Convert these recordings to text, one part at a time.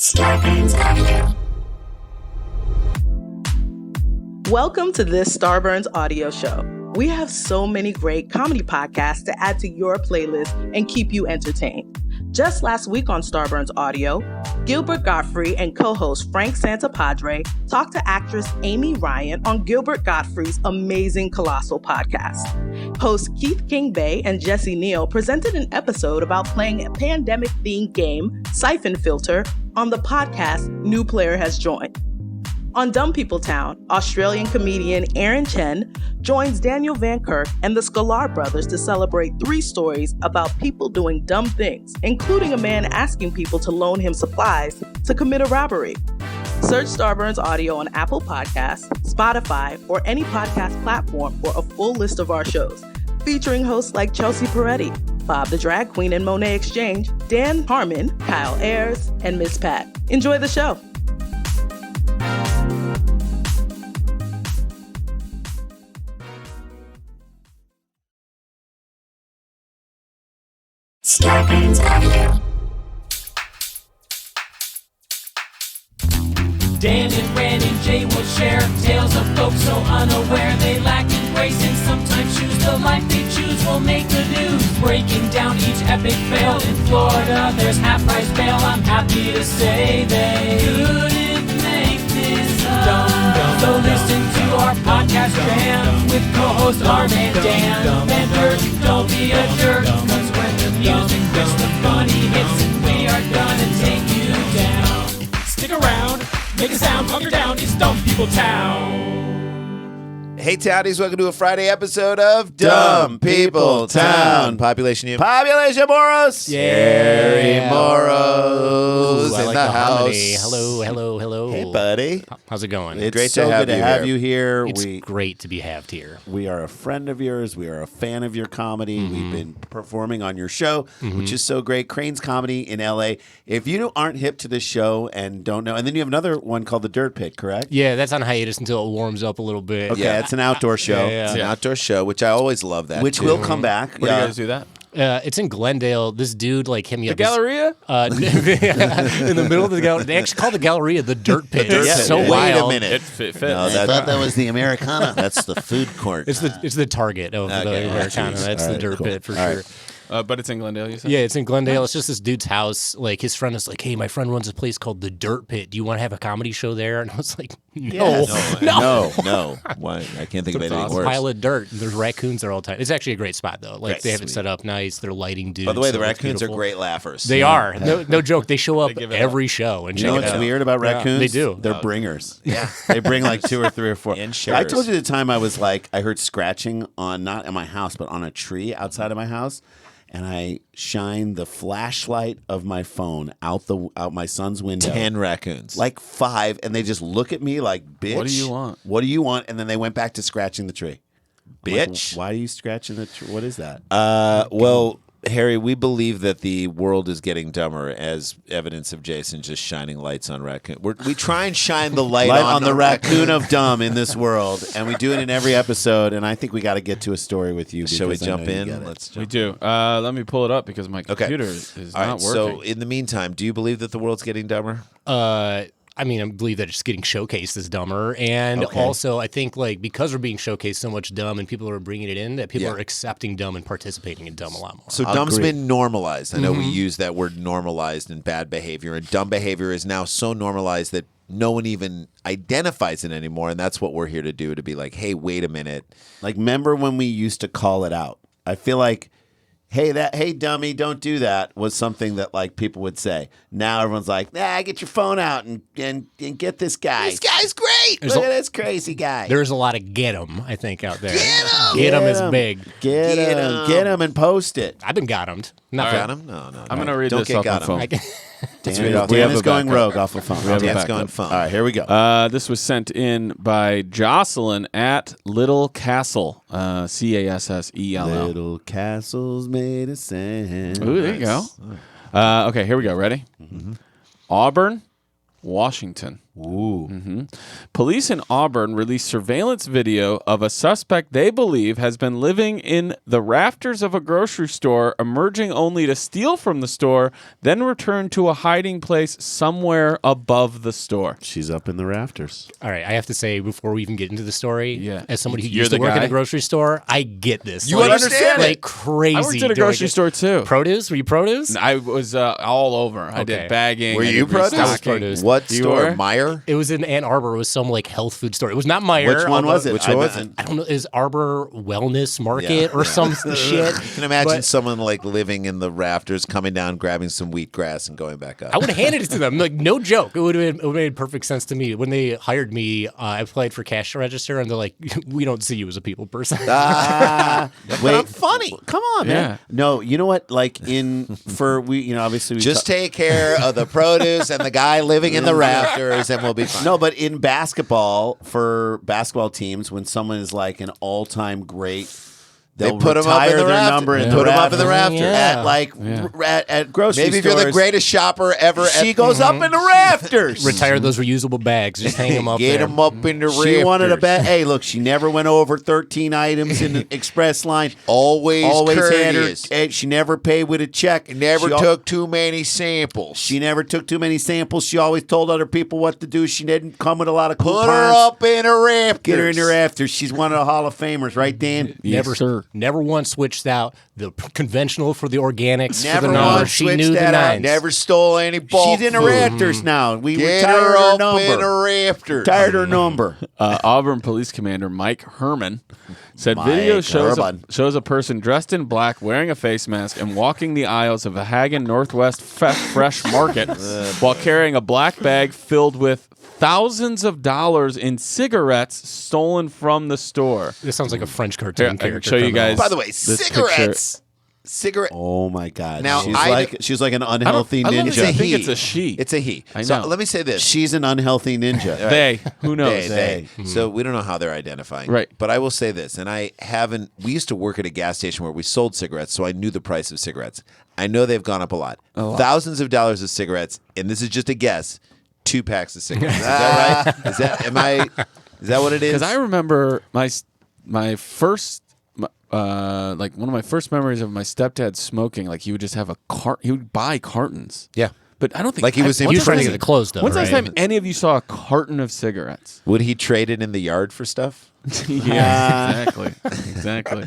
Starburns Audio. Welcome to this Starburns Audio Show. We have so many great comedy podcasts to add to your playlist and keep you entertained. Just last week on Starburns Audio, Gilbert Gottfried and co-host Frank Santapadre talked to actress Amy Ryan on Gilbert Gottfried's amazing Colossal podcast. Hosts Keith King-Bay and Jesse Neal presented an episode about playing a pandemic-themed game, Siphon Filter, on the podcast New Player Has Joined. On Dumb People Town, Australian comedian Aaron Chen joins Daniel Van Kirk and the Sklar brothers to celebrate 3 stories about people doing dumb things, including a man asking people to loan him supplies to commit a robbery. Search Starburns Audio on Apple Podcasts, Spotify, or any podcast platform for a full list of our shows, featuring hosts like Chelsea Peretti, Bob the Drag Queen and Monet Exchange, Dan Harmon, Kyle Ayers, and Miss Pat. Enjoy the show. Starburns Audio. Dan and Ren and Jay will share tales of folks so unaware they lack in grace and sometimes choose the life they choose will make the news. Breaking down each epic fail in Florida, there's half-price bail. I'm happy to say they couldn't make this up. So listen to our podcast jam with co-hosts Arm and Dan. Bender, don't be a jerk, cause when the music hits the funny hits and we are gonna take you down. Stick around. Make a sound, hunker down, it's Dumb People Town. Hey, Townies, welcome to a Friday episode of Dumb People Town. Population Moroz. Yeah. Harry Moroz Ooh, I in like the the house. harmony. Hello. Hey, buddy. How's it going? It's Great so to have good you to have here. you here. It's great to be haved here. We are a friend of yours. We are a fan of your comedy. Mm-hmm. We've been performing on your show, which is so great. Crane's Comedy in L.A. If you aren't hip to this show and don't know, and then you have another one called The Dirt Pit, correct? Yeah, that's on hiatus until it warms up a little bit. Okay, it's an outdoor show, Yeah. It's an outdoor show, which I always love that. which too. will come back. Where do you guys do that? It's in Glendale. This dude hit me The up. Galleria? In the middle of the gallery. They actually call the Galleria the Dirt Pit. Dirt It's Pit. so Wait a wild. minute. It fit. No, I thought that was the Americana. That's the food court. It's the Target of Okay. the Americana. Jeez. That's All the right, Dirt cool. Pit for All sure. right. But it's in Glendale, you said? Yeah, it's in Glendale. It's just this dude's house. Like, his friend is like, hey, my friend runs a place called The Dirt Pit. Do you want to have a comedy show there? And I was like, no. No. Why? I can't think of anything It's a worse. pile of dirt. There's raccoons there all the time. It's actually a great spot, though. Like, Great. they have it Sweet. set up nice. They're lighting dudes. By the way, the so it's raccoons are beautiful. great laughers. They are. No joke. They show up give it every show and You know check it what's out. weird about raccoons? They do. They're bringers. Yeah. They bring like 2 or 3 or 4. And I sharers. told you the time I was like, I heard scratching on, not in my house, but on a tree outside of my house. And I shine the flashlight of my phone out my son's window. 10 raccoons. Like 5, and they just look at me like, bitch. What do you want? What do you want? And then they went back to scratching the tree. I'm like, Bitch. why are you scratching the tree? What is that? Well, Harry, we believe that the world is getting dumber as evidence of Jason just shining lights on raccoon. We try and shine the light, Light on the raccoon of dumb in this world. And we do it in every episode. And I think we got to get to a story with you. Shall we because I know jump you in? get it. Let's We jump. do. Let me pull it up because my Okay. computer is All not right. working. So, in the meantime, do you believe that the world's getting dumber? I mean, I believe that it's getting showcased as dumber. And Okay. also, I think, like, because we're being showcased so much dumb and people are bringing it in, that people Yeah. are accepting dumb and participating in dumb a lot more. So dumb's Agreed. been normalized. I know we use that word normalized in bad behavior, and dumb behavior is now so normalized that no one even identifies it anymore. And that's what we're here to do, to be like, hey, wait a minute. Like, remember when we used to call it out? I feel like, hey dummy, don't do that was something that like people would say. Now everyone's like, get your phone out and get this guy. This guy's great. Look at this crazy guy. There's a lot of get 'em, I think, out there. Get 'em! Get 'em is big. Get Get him. 'em. Get him and post it. I've been got 'em'd. Not Got him? No. I'm going to read Don't this get off my got 'em. phone. Dan, We have is a going backup. rogue off the phone. have a Dan's backup. going phone. All right, here we go. This was sent in by Jocelyn at Little Castle, Cassell. Little castles made of sand. Ooh, there you go. Okay, here we go. Ready? Auburn, Washington. Ooh. Police in Auburn released surveillance video of a suspect they believe has been living in the rafters of a grocery store, emerging only to steal from the store, then return to a hiding place somewhere above the store. She's up in the rafters. All right, I have to say before we even get into the story, Yeah. as somebody who You're used to the work in guy? a grocery store, I get this. You understand like it. crazy. I worked at a doing grocery it. store too. Produce? Were you produce? I was all over. I Okay. did bagging. Were I you did produce? restocking. Produce. What You store? were? Meyer? It was in Ann Arbor. It was some like health food store. It was not Meijer. Which one was it? Which one was it? I don't know. Is Arbor Wellness Market or some shit? You can imagine But someone like living in the rafters, coming down, grabbing some wheatgrass, and going back up. I would have handed it to them. Like, no joke. It would have made perfect sense to me. When they hired me, I applied for cash register, and they're like, we don't see you as a people person. Wait, I'm funny. Come on, man. Yeah. No, you know what? Like obviously we Just take care of the produce and the guy living in the rafters, and we'll be fine. No, but in basketball, for basketball teams, when someone is like an all-time great, they'll put 'em up in retire the their rafters. number in Yeah. the Put 'em up in the rafters rafters. at grocery Maybe if stores. you're the greatest shopper ever, She goes up in the rafters. Retire those reusable bags. Just hang them up Get there. them up in the rafters. She wanted a bet. Hey, look, she never went over 13 items in the express line. Always had courteous. her. She never paid with a check. Never She al- took too many samples. She never took too many samples. She always told other people what to do. She didn't come with a lot of coupons. Put her up in a rafters. Get her in the rafters. She's one of the Hall of Famers, right, Dan? Never, sir. never once switched out the conventional for the organics. Never for the once numbers. She switched knew the that out. nines. Never stole any bulk She's in the food. rafters now. We Get retired her her up in number. a rafters. Retired her number. Auburn Police Commander Mike Herman said Mike video shows Herman. shows a person dressed in black wearing a face mask and walking the aisles of a Hagen Northwest Fresh Market while carrying a black bag filled with thousands of dollars in cigarettes stolen from the store. This sounds like a French Here, cartoon I can character. show you coming guys. off. By the way, this cigarettes. Cigarette. Oh my God! Now, she's like an unhealthy I don't ninja. think I think he. it's a she. It's a he. I So know. let me say this. She's an unhealthy ninja. They. Who knows? They. So we don't know how they're identifying. Right. But I will say this, and I haven't. We used to work at a gas station where we sold cigarettes, so I knew the price of cigarettes. I know they've gone up a lot. Thousands of dollars of cigarettes, and this is just a guess. 2 packs of cigarettes. Is that right? Is that what it is? Because I remember my first. Like one of my first memories of my stepdad smoking, like he would just have he would buy cartons. Yeah. But I don't think Like he was You were trying to get it closed, though, When's the right? last time any of you saw a carton of cigarettes? Would he trade it in the yard for stuff? Yeah, exactly.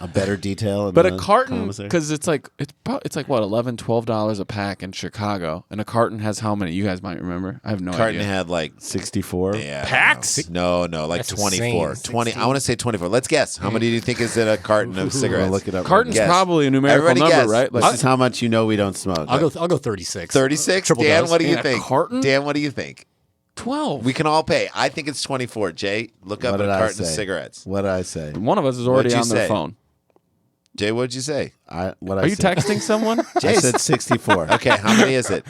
A better detail. In But the a carton, commissary. because it's like what, $11, $12 a pack in Chicago, and a carton has how many? You guys might remember. I have no Carton idea. had like 64. yeah, Packs? No, like That's 24. insane. 20. I want to say 24. Let's guess. How many do you think is in a carton of cigarettes? We'll look it up. Carton's Guess. probably a numerical Everybody number, guess. right? This is how much you know we don't smoke. I'll go 36. 36. Triple Dan, dose. what do you In a think? carton? Dan, what do you think? 12. We can all pay. I think it's 24. Jay, look up What a did I carton of say? cigarettes. What did I say? One of us is already What'd you on their say? phone. Jay, what'd you say? Are Are you texting someone? I said 64. Okay, how many is it?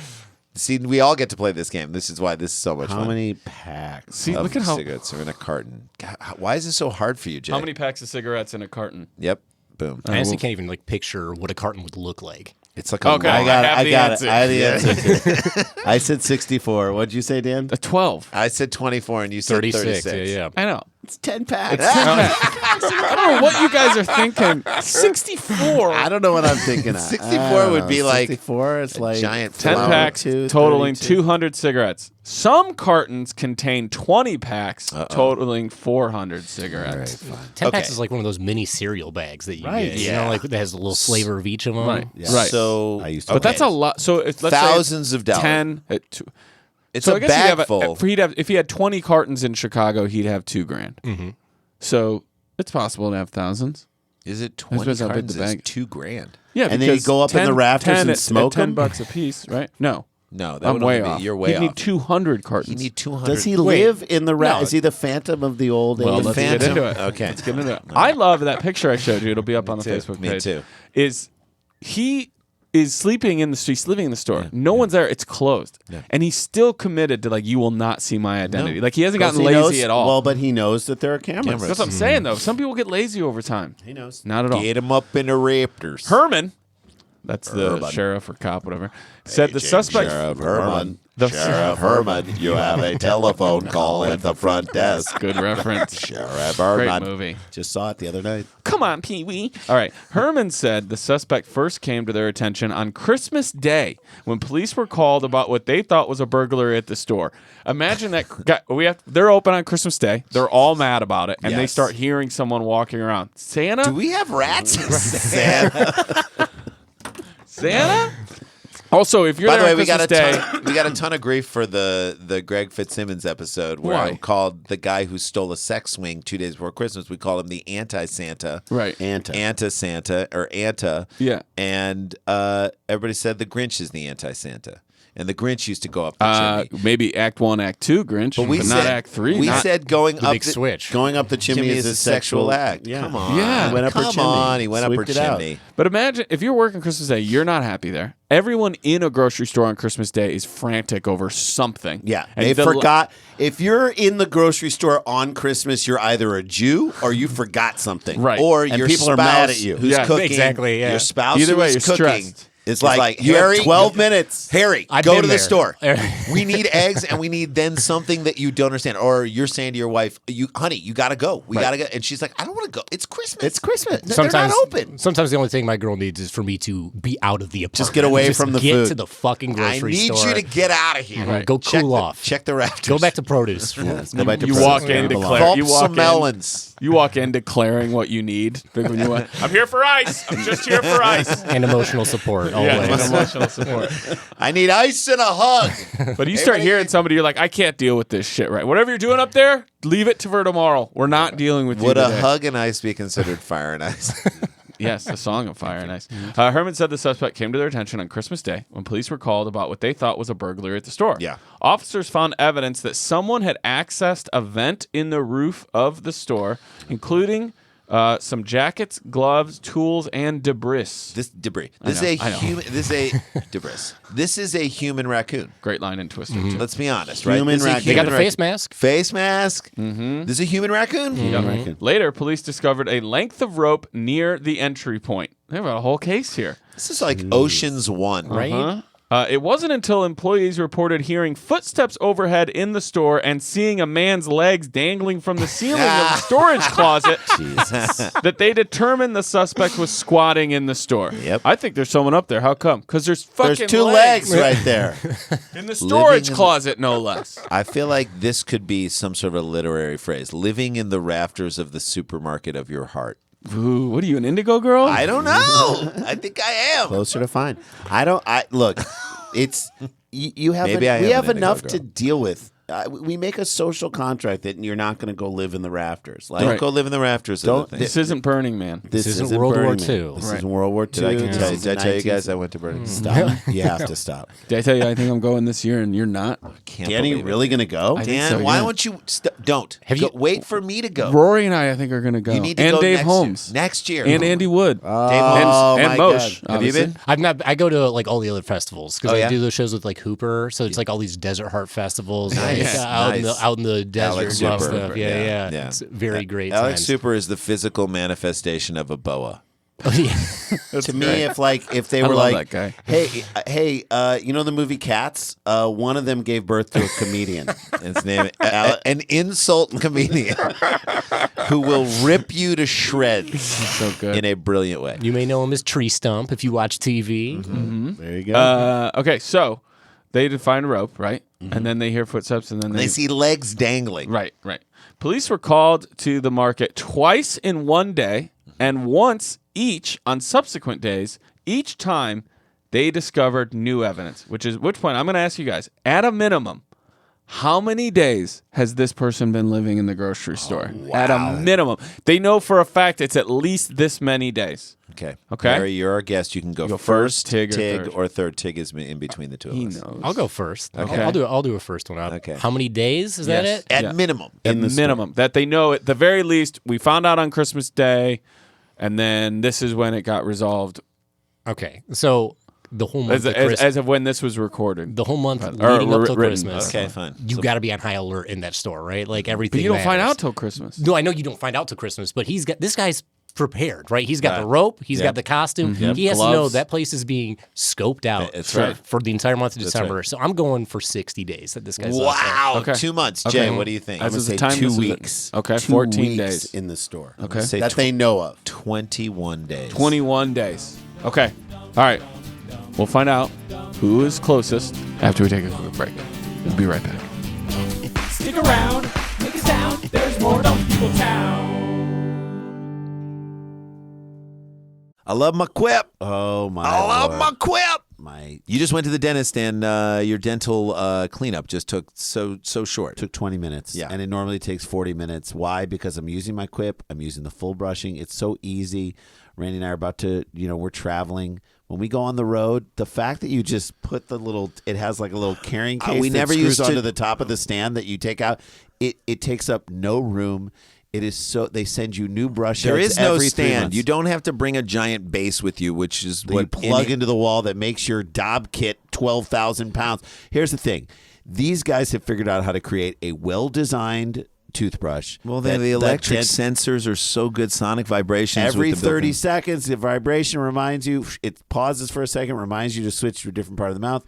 See, we all get to play this game. This is why this is so much How fun. many packs? See, of look at how cigarettes are in a carton. God, why is this so hard for you, Jay? how many packs of cigarettes in a carton. Yep. Boom. I honestly can't even like picture what a carton would look like. It's like a Okay. long- I have the got answer. it. I have the answer. I said 64. What'd you say, Dan? A 12. I said 24 and you said 36. 36. Yeah. I know. It's 10 packs. I don't know what you guys are thinking. 64. I don't know what I'm thinking of. 64 I don't would know. be like 64. It's like giant 10 flower. packs 32, totaling 32. 200 cigarettes. Some cartons contain 20 packs totaling 400 cigarettes. 10 Okay. packs is like one of those mini cereal bags that you Right. get. You Yeah. know, like that has a little flavor of each of them. Right. Yeah. Right. So, I used to- But that's a lot. So if, let's Thousands say of dollars. 10. It's So a I guess he'd bag have full. if he had 20 cartons in Chicago, he'd have $2,000. Mm-hmm. So it's possible to have thousands. Is it 20 depends how big cartons? the It's bag- $2,000. Yeah, And then you because go up in the rafters and at smoke 10 'em? bucks a piece, right? No, No, that I'm would way only be, off. You're way He'd need off. 200 You cartons. need 200. Does he Wait. live in the No. Is he the phantom of the old Well, age? let's Phantom. get into it. Okay. Let's get into it. I love that picture I showed you. It'll be up on the too. Facebook Me page. too. Is he is sleeping in the street, he's living in the store. No one's there. It's closed. And he's still committed to like, you will not see my identity. Like he hasn't gotten He lazy knows- at all. Well, but he knows that there are cameras. That's what I'm saying though. Some people get lazy over time. He knows. Not at all. Get him up in the Raptors. Herman That's the sheriff or cop, whatever. Said the suspect. Sheriff Herman. Sheriff Herman, you have a telephone call at the front desk. Good reference. Sheriff Great Herman. movie. Just saw it the other night. Come on, Pee-wee. All right. Thurman said the suspect first came to their attention on Christmas Day when police were called about what they thought was a burglary at the store. Imagine that. They're open on Christmas Day. They're all mad about it, and they Yes. start hearing someone walking around. Santa? Do we have rats? Santa? Also, if you're By the there way, on Christmas Day, we got a ton of grief for the Greg Fitzsimmons episode where Why? I called the guy who stole a sex swing 2 days before Christmas. We called him the anti-Santa. right? Anta-Santa or Anta. Yeah. And everybody said the Grinch is the anti-Santa. And the Grinch used to go up the chimney. Maybe Act 1, Act 2, Grinch, but, not Act 3. We not- said going The up big switch. Going up the chimney is a sexual act. Yeah. Come on. Yeah. He went up her Come chimney. on. He went up her Sweeped it out. chimney. But imagine if you're working Christmas Day, you're not happy there. Everyone in a grocery store on Christmas Day is frantic over something. Yeah, And they the- forgot. If you're in the grocery store on Christmas, you're either a Jew or you forgot something. Right. Or And your people spouse are mad at you. who's Yeah, cooking. exactly, yeah. Your spouse Either way, who's you're cooking. stressed. It's like, you Harry, have 12 minutes. Harry, I've go been to the there. store. We need eggs, and we need then something that you don't understand. Or you're saying to your wife, honey, you got to go. We got to go. And she's like, I don't want to go. It's Christmas. It's Christmas. They're not open. Sometimes the only thing my girl needs is for me to be out of the apartment. Just get away from the get food. to the fucking I grocery need store. you to get out of here. Right. Go Check cool the- off. Check the Rafters. Go back to produce. Let's go back to You Christmas. walk in, declare. Vault You walk some in. melons. You walk in declaring what you need. I'm here for ice. I'm just here for ice. And emotional support always. Yeah, emotional support. I need ice and a hug. But you start hearing somebody, you're like, I can't deal with this shit, right? Whatever you're doing up there, leave it for tomorrow. We're not dealing with you Would a today. hug and ice be considered fire and ice? Yes, a song of fire and ice. Herman said the suspect came to their attention on Christmas Day when police were called about what they thought was a burglary at the store. Yeah. Officers found evidence that someone had accessed a vent in the roof of the store, including some jackets, gloves, tools, and debris. This debris. I know. This is a debris. This is a human raccoon. Great line in Twister, too. Let's be honest, right? Human This is a raccoon. They got human the face mask. Face mask. Mm-hmm. This is a human raccoon. Later, police discovered a length of rope near the entry point. They've got a whole case here. This is like Ocean's 1. Right? Huh? It wasn't until employees reported hearing footsteps overhead in the store and seeing a man's legs dangling from the ceiling of the storage closet that they determined the suspect was squatting in the store. Yep. I think there's someone up there. How come? Because there's fucking There's two legs right there. in the storage in the- closet, no less. I feel like this could be some sort of a literary phrase. Living in the rafters of the supermarket of your heart. Ooh, what are you, an indigo girl? I don't know. I think I am. Closer to fine. Look. It's you have. Maybe I we am have an indigo enough girl. to deal with. We make a social contract that you're not going to go live in the rafters. Like, Don't go live in the rafters. Don't- Of the This thing. isn't Burning Man. this isn't isn't World War Burning II. Man. This Right. isn't World War II. Did I tell you guys I I went to Burning? stop? You have to stop. Did I tell you I think I'm going this year and you're not? Can't Danny, believe it. really going to go? I think Dan, so, why yeah. won't you? Don't. Have Go- you- wait for me to go? Rory and I think, are going to go. You need to and go Dave next Holmes. Year. Next year. And Andy Wood. Dave Oh, and my Moshe. God. Have you obviously. been? I've not. I go to like all the other festivals because Oh, I yeah? do those shows with like Hooper. So it's like all these desert heart festivals, Nice, like, out nice. in the desert Alex and Super. stuff. Yeah. Yeah. It's very great. Alex times. Super is the physical manifestation of a boa. Oh, yeah. To me, if they I were love like, that guy. hey, you know the movie Cats? One of them gave birth to a comedian. His name, an insult comedian who will rip you to shreds So good. in a brilliant way. You may know him as Tree Stump if you watch TV. There you go. Okay, so they find a rope, right? And then they hear footsteps, and then They see legs dangling. Right. Police were called to the market twice in one day and once each on subsequent days. Each time they discovered new evidence, which point I'm going to ask you guys, at a minimum, how many days has this person been living in the grocery store? At a minimum. They know for a fact it's at least this many days. Okay. Okay. Harry, you're our guest. You can go, go first, first, Tig, or Tig, third. or third. Tig is in between the two of He us. knows. I'll go first. Okay. I'll do a first one. Okay. How many days? Is that Yes. it? At Yeah. minimum. At the minimum. That they know at the very least, we found out on Christmas Day, and then this is when it got resolved. Okay. So the whole month As of when this was recorded. the whole month Or leading up till written. Christmas. Okay, fine. You got to be on high alert in that store, right? Like everything. But you don't find matters. out till Christmas. No, I know you don't find out till Christmas, but this guy's prepared, right? He's got the rope, he's got the costume. He has to know Gloves. that place is being scoped out That's for, right. for the entire month of December. So I'm going for 60 days that this guy's out there. Wow. Okay. 2 months. Okay. Jay, what do you think? As I'm is going the to say time, 2 this is it. weeks. Okay, 2 14 weeks days. in the store. Okay. Say That they know of. 21 days. 21 days. Okay. All right. We'll find out who is closest after we take a quick break. We'll be right back. Stick around, make a sound. There's more Dumb People Town. I love my quip. Oh, my I love Lord. my quip. My You just went to the dentist and your dental cleanup just took so short. took 20 minutes. Yeah. And it normally takes 40 minutes. Why? Because I'm using my quip. I'm using the full brushing. It's so easy. Randy and I are about to, we're traveling. When we go on the road, the fact that you just put it has like a little carrying case we that never screws used to- onto the top of the stand that you take out. It takes up no room. It is they send you new brush There heads is no every 3 stand. months. You don't have to bring a giant base with you, which is that what you plug into the wall that makes your Dob kit 12,000 pounds. Here's the thing. These guys have figured out how to create a well-designed toothbrush. Well, then the electric sensors are so good. Sonic vibrations. Every with the 30 built-in- seconds, the vibration reminds you, it pauses for a second, reminds you to switch to a different part of the mouth.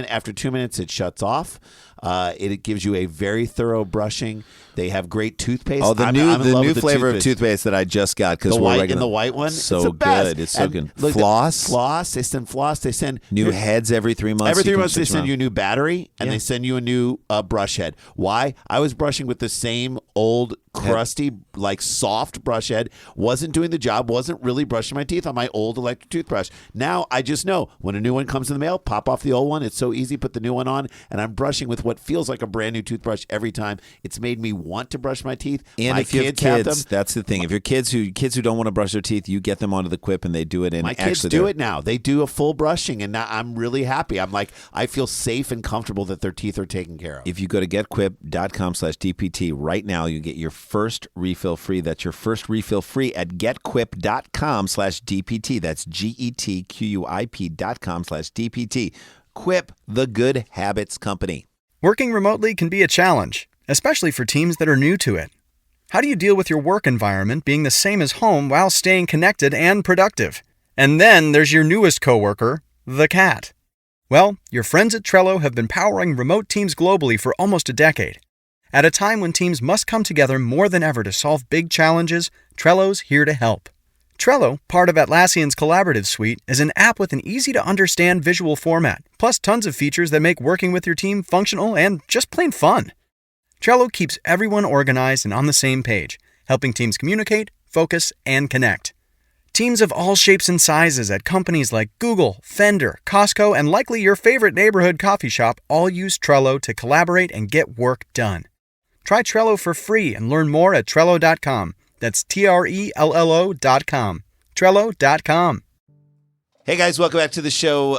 After 2 minutes, it shuts off. It gives you a very thorough brushing. They have great toothpaste. Oh, the I'm new in love with the flavor of toothpaste that I just got because The we're white regular. and the white one, So it's the best. good. It's so And good. look, Floss. They send floss. They send New heads every 3 months. Every You 3 can months, they switch send around. you a new battery and they send you a new brush head. Why? I was brushing with the same old, crusty, like soft brush head. Wasn't doing the job. Wasn't really brushing my teeth on my old electric toothbrush. Now I just know when a new one comes in the mail, pop off the old one. It's so easy. Put the new one on, and I'm brushing with what feels like a brand new toothbrush every time. It's made me want to brush my teeth. And My if you have have kids, them. that's the thing. If you're kids who don't want to brush their teeth, you get them onto the quip and they do it. And My kids actually do they're- it now. They do a full brushing, and now I'm really happy. I'm like, I feel safe and comfortable that their teeth are taken care of. If you go to getquip.com/DPT right now, you get your first refill free. That's your first refill free at getquip.com/DPT. That's GETQUIP.com/DPT. Quip, the good habits company. Working remotely can be a challenge, especially for teams that are new to it. How do you deal with your work environment being the same as home while staying connected and productive? And then there's your newest coworker, the cat. Well, your friends at Trello have been powering remote teams globally for almost a decade. At a time when teams must come together more than ever to solve big challenges, Trello's here to help. Trello, part of Atlassian's collaborative suite, is an app with an easy-to-understand visual format, plus tons of features that make working with your team functional and just plain fun. Trello keeps everyone organized and on the same page, helping teams communicate, focus, and connect. Teams of all shapes and sizes at companies like Google, Fender, Costco, and likely your favorite neighborhood coffee shop all use Trello to collaborate and get work done. Try Trello for free and learn more at Trello.com. That's Trello.com. Trello.com. Hey guys, welcome back to the show.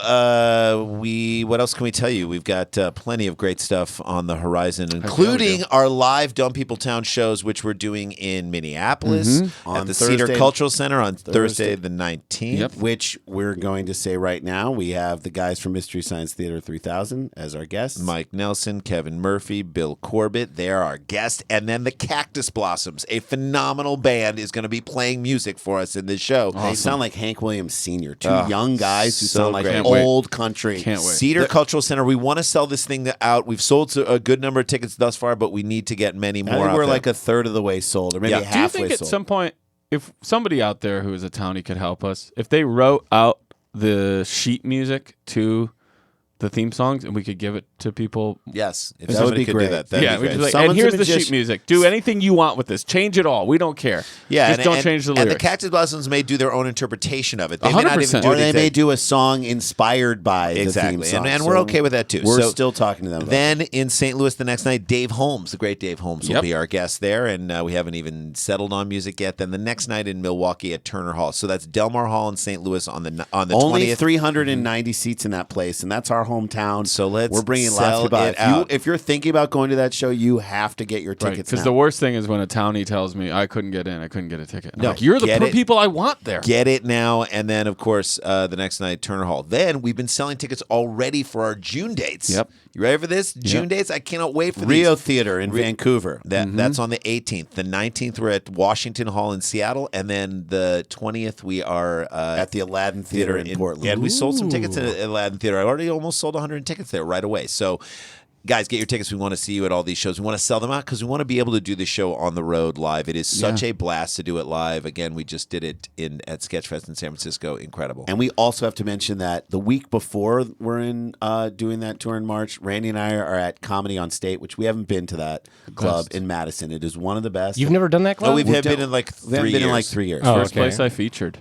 What else can we tell you? We've got plenty of great stuff on the horizon, including our live Dumb People Town shows, which we're doing in Minneapolis at On the Cedar Thursday- Cultural Center on Thursday Thursday. the 19th. Yep. Which we're going to say right now. We have the guys from Mystery Science Theater 3000 as our guests. Mike Nelson, Kevin Murphy, Bill Corbett, they're our guests. And then the Cactus Blossoms, a phenomenal band, is going to be playing music for us in this show. They sound like Hank Williams Sr., two Oh, young guys who so sound like great. Can't wait. old country. Can't wait. Cedar Cultural Center, we want to sell this thing out. We've sold a good number of tickets thus far, but we need to get many I more think out we're there. like a third of the way sold, or maybe Yeah. Do you halfway think at sold. some point, if somebody out there who is a townie could help us, if they wrote out the sheet music to the theme songs and we could give it to people? Yes, if That would somebody be could great. do that, that'd Yeah, be we great. just like, and Someone's a here's the magician. sheet music. Do anything you want with this. Change it all. We don't care. Yeah, just don't change the lyrics. And the Cactus Blossoms may do their own interpretation of it. They may not 100%. even do or it they may exact- do a song inspired by Exactly, the theme song. and So we're okay with that too. We're So still talking to them about Then in St. Louis the next night, Dave Holmes, the great Dave Holmes, will Yep. be our guest there, and we haven't even settled on music yet. Then the next night in Milwaukee at Turner Hall. So that's Delmar Hall in St. Louis on the Only 20th. 390 seats in that place, and that's our hometown. So we're bringing sell lots of it out. If you're thinking about going to that show, you have to get your Right, tickets because now. the worst thing is when a townie tells me I couldn't get in, I couldn't get a ticket. I'm No, like, you're the get it. people I want there. Get it now, and then of course the next night Turner Hall. Then we've been selling tickets already for our June dates. Yep. You ready for this? June dates. I cannot wait for Rio these. Theater in Vancouver. That's on the 18th. The 19th we're at Washington Hall in Seattle, and then the 20th we are At the Aladdin Theater in Portland. And we sold some tickets at Aladdin Theater. I already almost sold 100 tickets there right away. So, guys, get your tickets. We want to see you at all these shows. We want to sell them out because we want to be able to do the show on the road live. It is such a blast to do it live. Again, we just did it at Sketchfest in San Francisco. Incredible. And we also have to mention that the week before we're in doing that tour in March, Randy and I are at Comedy on State, which we haven't been to that club in Madison. It is one of the best. You've never done that club? Oh, we've been in like 3 We haven't years. been in like 3 years. Oh, First okay. place I featured.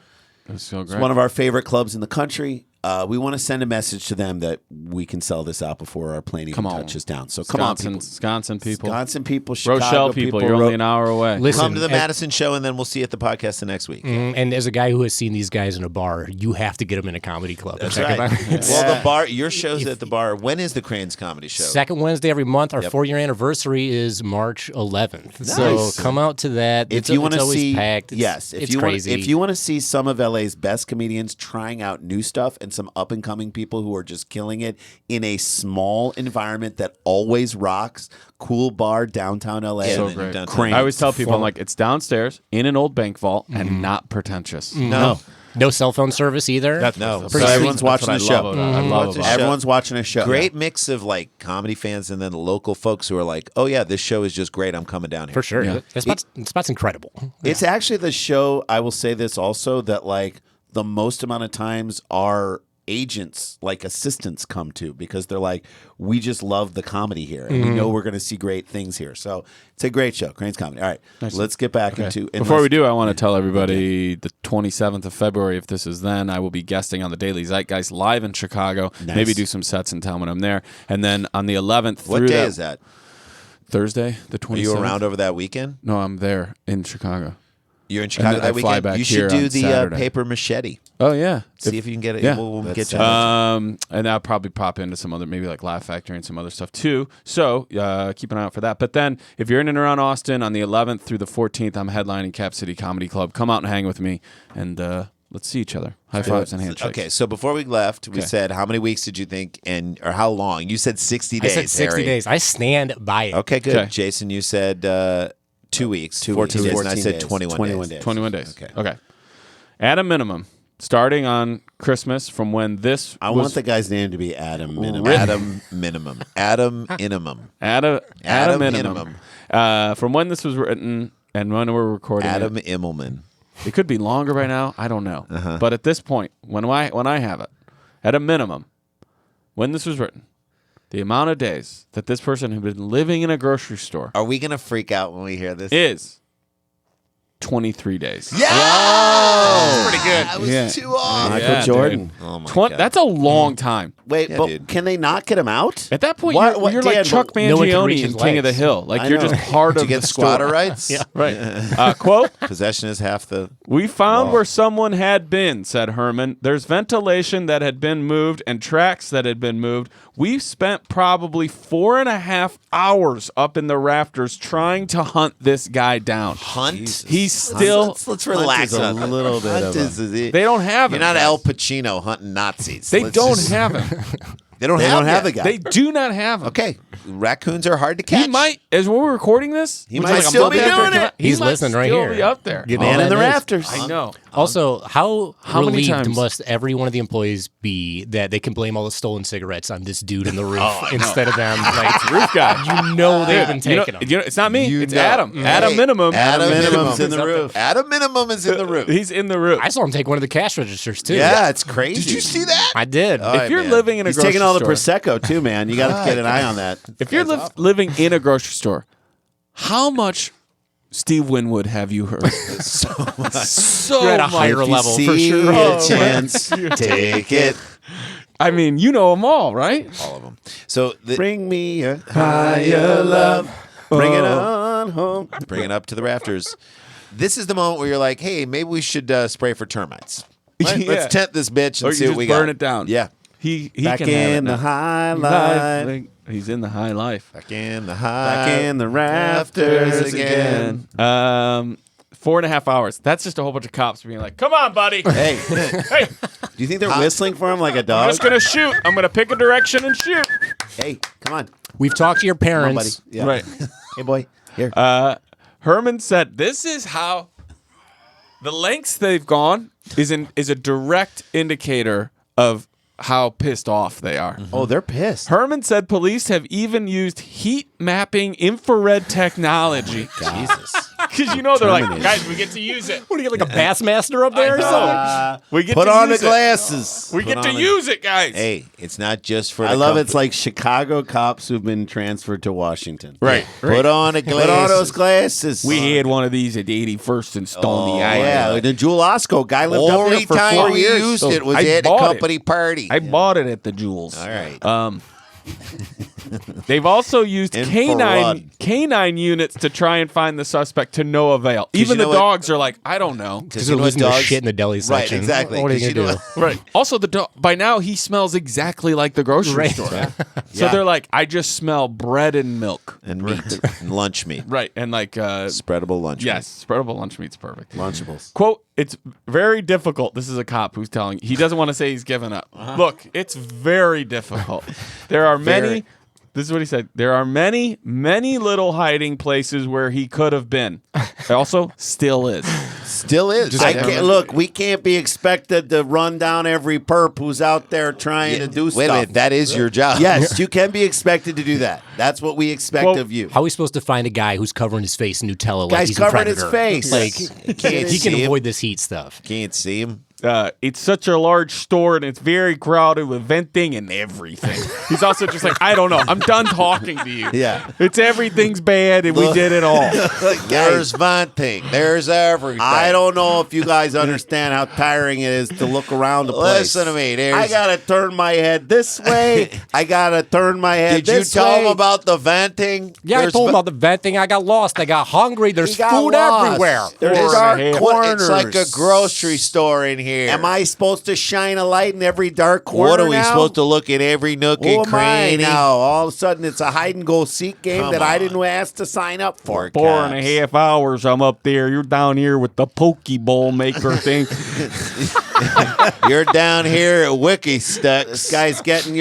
It was so great. It's one of our favorite clubs in the country. We want to send a message to them that we can sell this out before our plane even Come on. touches down. So come on, people. Wisconsin people. Wisconsin people, Chicago Rochelle people. You're only an hour away. Listen, Come to the and- Madison show, and then we'll see you at the podcast the next week. And as a guy who has seen these guys in a bar, you have to get them in a comedy club. That's Check 'em right. out. It's Well, the bar, your show's at the bar. When is the Cranes Comedy Show? second Wednesday every month. Our Yep. 4-year anniversary is March 11th. So come out to that. If you want to always see, packed. It's crazy. if you want to see some of LA's best comedians trying out new stuff and some up and coming people who are just killing it in a small environment that always rocks, cool bar downtown LA. Yeah, So and great. downtown. Cranes. I always tell people, I'm like, it's downstairs in an old bank vault Mm-hmm. and not pretentious. No. No cell phone service either. No. So everyone's watching the show. I love Watch it. the show. Everyone's watching a show. Great mix of like comedy fans and then local folks who are like, oh yeah, this show is just great. I'm coming down here. for sure. Yeah. That spot's incredible. It's actually the show, I will say this also, that like the most amount of times our agents, like assistants, come to because they're like, we just love the comedy here and we know we're going to see great things here. So it's a great show, Crane's Comedy. All right, let's get back into. Before we do, I want to tell everybody the 27th of February, if this is then, I will be guesting on the Daily Zeitgeist live in Chicago. Nice. Maybe do some sets in town when I'm there. And then on the 11th, What through day is that? Thursday, the 27th. Are you around over that weekend? No, I'm there in Chicago. You're in Chicago then I that fly weekend? back You here should do on the Saturday. paper machete. Oh, yeah. See if you can get it. Yeah. We'll get you. And I'll probably pop into some other, maybe like Laugh Factory and some other stuff too. So keep an eye out for that. But then if you're in and around Austin on the 11th through the 14th, I'm headlining Cap City Comedy Club. Come out and hang with me and let's see each other. High fives and handshakes. Okay, so before we left, we said how many weeks did you think, or how long? You said 60 I days. said 60 Harry. days. I stand by it. Okay, good. Okay. Jason, you said 2 weeks, 14 days, and I 14 said days. 21 days. 21 days. Okay. Okay. At a minimum, starting on Christmas from when this I was want the guy's name to be Adam Minimum. Adam minimum. Adam minimum. at a Adam minimum. From when this was written and when we're recording Adam it. Immelman. It could be longer by now. I don't know. But at this point, when I have it, at a minimum, when this was written, the amount of days that this person had been living in a grocery store Are we gonna freak out when we hear this? is 23 days. Yeah, that's pretty good. I was Yeah. too off. Michael Yeah, Jordan. dude. Oh my god, That's a long time. Wait, Yeah, but dude. can they not get him out? At that point, What- you're, what- you're Dan, like Chuck but no one can Mangione reach in his King of the legs. Hill. Like I you're know. just part to of get the squatter story. rights. Yeah. Right. Quote, Possession is half the. we found where someone had been, said Herman. There's ventilation that had been moved and tracks that had been moved. We spent probably 4.5 hours up in the rafters trying to hunt this guy down. Hunt. He's still. Let's relax is a on that. little bit Hunt of a- is- They don't have You're him. not guys. Al Pacino hunting Nazis. They Let's don't just- have him. They don't They have don't have that. the guy. They do not have him. Okay, raccoons are hard to catch. He might, as when we're recording this, He which might is like a still month be after doing it came it. out, he He's might listening right still here. Be up there. Get Man all in the that news. rafters. I know. Also, how many relieved times- must every one of the employees be that they can blame all the stolen cigarettes on this dude in the roof instead of them? Like, Roof guy. you know they've been You know, taking them. you know, it's not me. You it's know. Adam. Hey, Adam Minimum. Adam Minimum's in is the up roof. there. Adam Minimum is in the roof. He's in the roof. I saw him take one of the cash registers too. Yeah, it's crazy. Did you see that? I did. All if right, you're man. living in a He's grocery taking all the store, Prosecco too, man. You got to get an eye on that. if you're living in a grocery store, how much Steve Winwood have you heard? so You're at a much. higher If you level see for sure. a chance, take it. I mean, you know them all, right? All of them. So Bring me a higher love. Bring it on home. bring it up to the rafters. This is the moment where you're like, hey, maybe we should spray for termites. Yeah. Let's tent this bitch and Or you see what just we burn got. it down. Yeah. he Back can have it in the now. high life. He's in the high life. Back in the Back in the rafters again. 4.5 hours. That's just a whole bunch of cops being like, "Come on, buddy. Hey, Hey, do you think they're whistling for him like a I'm dog? just gonna shoot. I'm gonna pick a direction and shoot." Hey, come on. We've talked to your Come on, buddy. parents. Yeah. Right. Hey, boy. Here. Herman said, "This is how the lengths they've gone is a direct indicator of how pissed off they are." Oh, they're pissed. Herman said police have even used heat mapping infrared technology. Jesus. Because they're like, guys, we get to use it. What do you get, like a Bassmaster up there or something? We get Put to on the use it. glasses. We get to use it, guys. Hey, it's not just for. I the love company. it's like Chicago cops who've been transferred to Washington. Right. Put on a glasses. Put on those glasses. We had one of these at 81st and Stony Island. Yeah, the Jewel Osco guy lived up there Only for time 4 we years. used it was I at a bought it. company party. I bought it at the Jewels. All right. They've also used Infrared. canine units to try and find the suspect to no avail. Even you the know what- dogs are like, I don't know. Because they're losing their shit in the deli section. Right, exactly. What are you 'Cause going to do? Right. Also, the dog, by now he smells exactly like the grocery Right. store. So Yeah. they're like, I just smell bread and milk. and meat, and lunch meat, Right. And like, spreadable lunch. yes, spreadable lunch meat's perfect. Lunchables. Quote, it's very difficult. This is a cop who's telling, he doesn't want to say he's given up. Look, it's very difficult. There are many, this is what he said, there are many, many little hiding places where he could have been. Also, still is. Still is. Look, we can't be expected to run down every perp who's out there trying to do Wait stuff. a minute, that is your job. Yes, you can be expected to do that. That's what we expect Well, of you. How are we supposed to find a guy who's covering his face in Nutella like Guy's he's a covering his predator? face. Like, Can't he can see him. avoid this heat stuff. Can't see him. It's such a large store and it's very crowded with venting and everything. He's also just like, I don't know. I'm done talking to you. Yeah. It's everything's bad and we did it all. There's venting. There's everything. I don't know if you guys understand how tiring it is to look around the place. Listen to me. I gotta turn my head this way. I gotta turn my head Did you this tell way. him about the venting? Yeah, I told him about the venting. I got lost. I got hungry. There's He got food lost. everywhere. There's Four dark and a half. corners. It's like a grocery store in here. Am I supposed to shine a light in every dark corner? What are we now? supposed to look at every nook Who and am I cranny? now? All of a sudden, it's a hide and go seek game Come that I on. didn't ask to sign up for. 4.5 hours I'm up there. You're down here with the Pokeball maker thing. You're down here at Wiki This Sticks. guy's getting,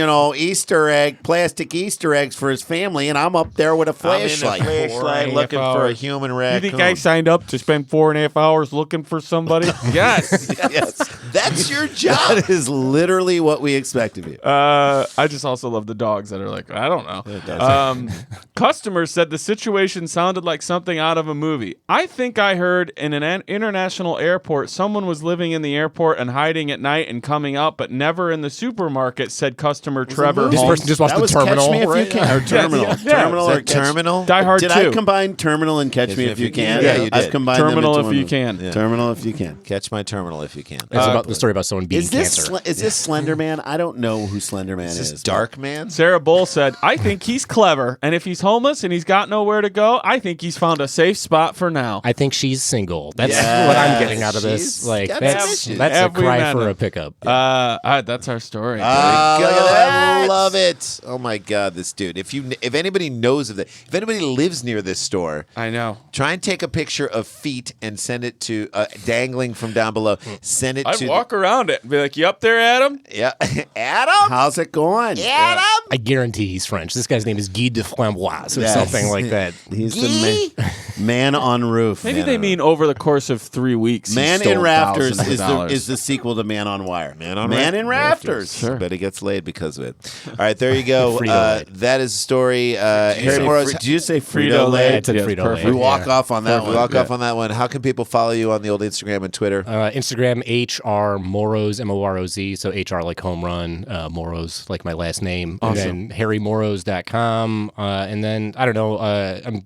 plastic Easter eggs for his family, and I'm up there with a flashlight. Flashlight looking for a human You raccoon. think I signed up to spend 4.5 hours looking for somebody? Yes. Yes, That's your job. that is literally what we expect of you. I just also love the dogs that are like, I don't know. Customers said the situation sounded like something out of a movie. I think I heard in an international airport someone was living in the airport and hiding at night and coming out, but never in the supermarket, said customer Trevor This Holmes. person just watched That the was Terminal. Catch Me If right? You Can. Or Terminal. yeah. Terminal Is or that Catch- Terminal? Die Hard Did 2. I combine Terminal and Catch Me If You Can? Yeah, you did. I've combined them Terminal into If You one. Can. Yeah. Terminal If You Can. Catch my terminal if you can. It's about the story about someone beating Is this cancer. is this Slender Man? I don't know who Slender Man Is is. this Dark Man? Sarah Bull said, I think he's clever, and if he's homeless and he's got nowhere to go, I think he's found a safe spot for now. I think she's single. That's Yes. what I'm getting out of this. She's Like got that's some that's a Every cry man. for a pickup. That's our story. Look at that. Good. Love it. Oh my God, this dude. If anybody knows of that, if anybody lives near this store, I know. try and take a picture of feet and send it to dangling from down below. Send it I'd to walk around it and be like, you up there, Adam? yeah, Adam. How's it going? I guarantee he's French. This guy's name is Guy de Flamboise or Yes. something like that. He's the man on roof. Maybe they mean over the course of 3 weeks. he Man stole in Rafters thousands of is dollars. the sequel to Man on Wire. Man on in Rafters. Sure. Bet he gets laid because of it. All right, there you go. Frito-Lay. That is a story. Harry Moroz. Did you say Frito-Lay. Frito-Lay? It's a Yes, Frito-Lay. perfect. We walk off on that We one. walk off on that one. How can people follow you on the old Instagram and Twitter? Instagram HR Moroz MOROZ. So HR like home run, Moroz like my last name, and then HarryMoroz.com. And then I don't know. I'm